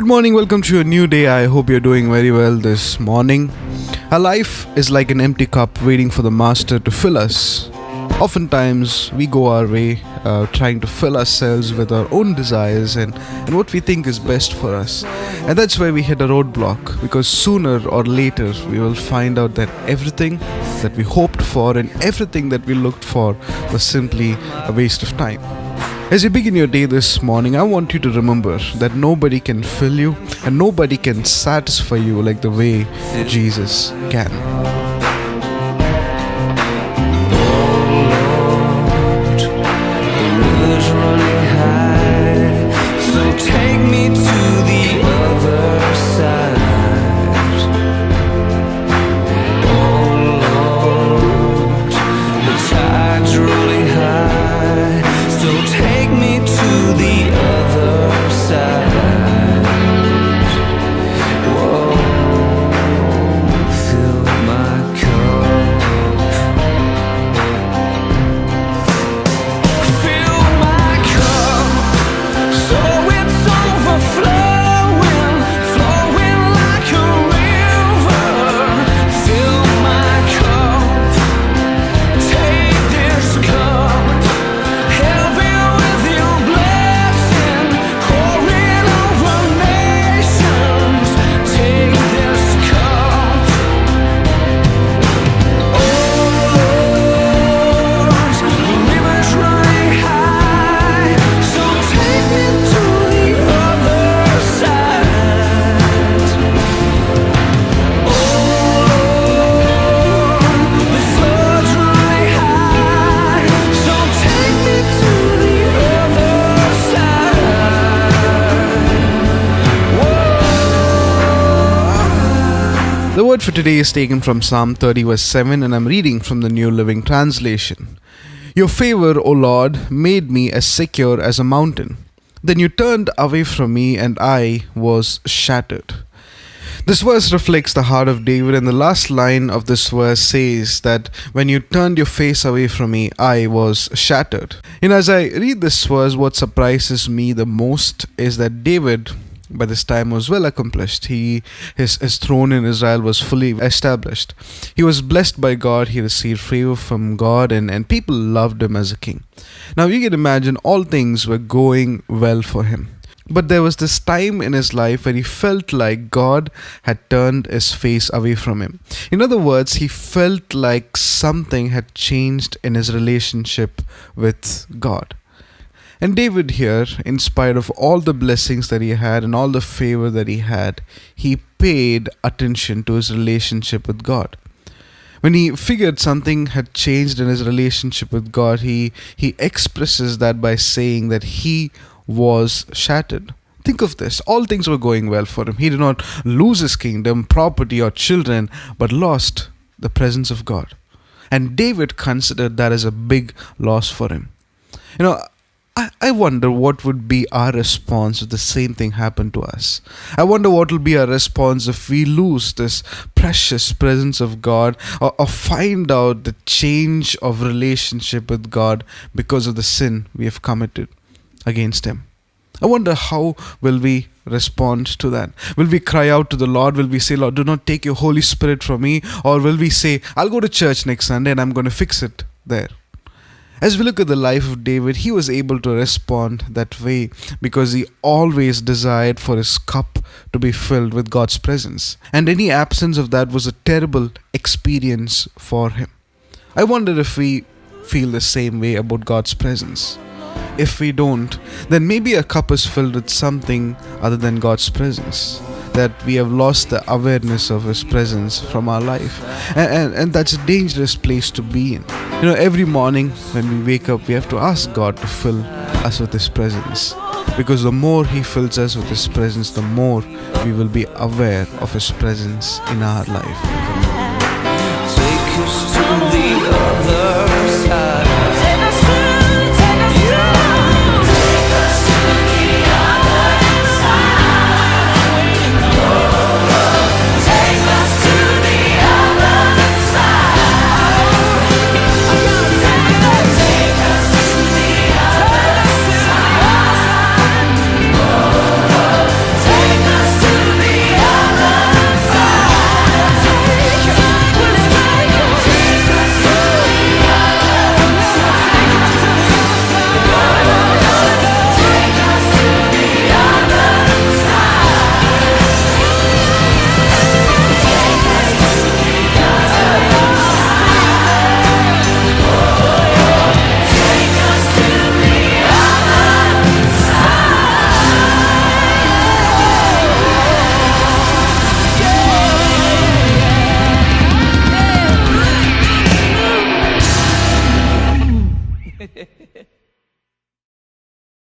Good morning, welcome to a new day. I hope you're doing very well this morning. Our life is like an empty cup waiting for the master to fill us. Oftentimes, we go our way trying to fill ourselves with our own desires and what we think is best for us. And that's where we hit a roadblock, because sooner or later we will find out that everything that we hoped for and everything that we looked for was simply a waste of time. As you begin your day this morning, I want you to remember that nobody can fill you and nobody can satisfy you like the way Jesus can. The word for today is taken from Psalm 30 verse 7, and I'm reading from the New Living Translation. Your favor, O Lord, made me as secure as a mountain. Then you turned away from me and I was shattered. This verse reflects the heart of David, and the last line of this verse says that when you turned your face away from me, I was shattered. As I read this verse, what surprises me the most is that David by this time was well accomplished. His throne in Israel was fully established. He was blessed by God. He received favor from God, and people loved him as a king. Now you can imagine all things were going well for him. But there was this time in his life where he felt like God had turned his face away from him. In other words, he felt like something had changed in his relationship with God. And David here, in spite of all the blessings that he had and all the favor that he had, he paid attention to his relationship with God. When he figured something had changed in his relationship with God, he expresses that by saying that he was shattered. Think of this. All things were going well for him. He did not lose his kingdom, property, or children, but lost the presence of God. And David considered that as a big loss for him. I wonder what would be our response if the same thing happened to us. I wonder what will be our response if we lose this precious presence of God or find out the change of relationship with God because of the sin we have committed against Him. I wonder how will we respond to that. Will we cry out to the Lord? Will we say, Lord, do not take your Holy Spirit from me? Or will we say, I'll go to church next Sunday and I'm going to fix it there? As we look at the life of David, he was able to respond that way because he always desired for his cup to be filled with God's presence. And any absence of that was a terrible experience for him. I wonder if we feel the same way about God's presence. If we don't, then maybe our cup is filled with something other than God's presence. That we have lost the awareness of His presence from our life. And that's a dangerous place to be in. Every morning when we wake up, we have to ask God to fill us with His presence. Because the more He fills us with His presence, the more we will be aware of His presence in our life. Take us to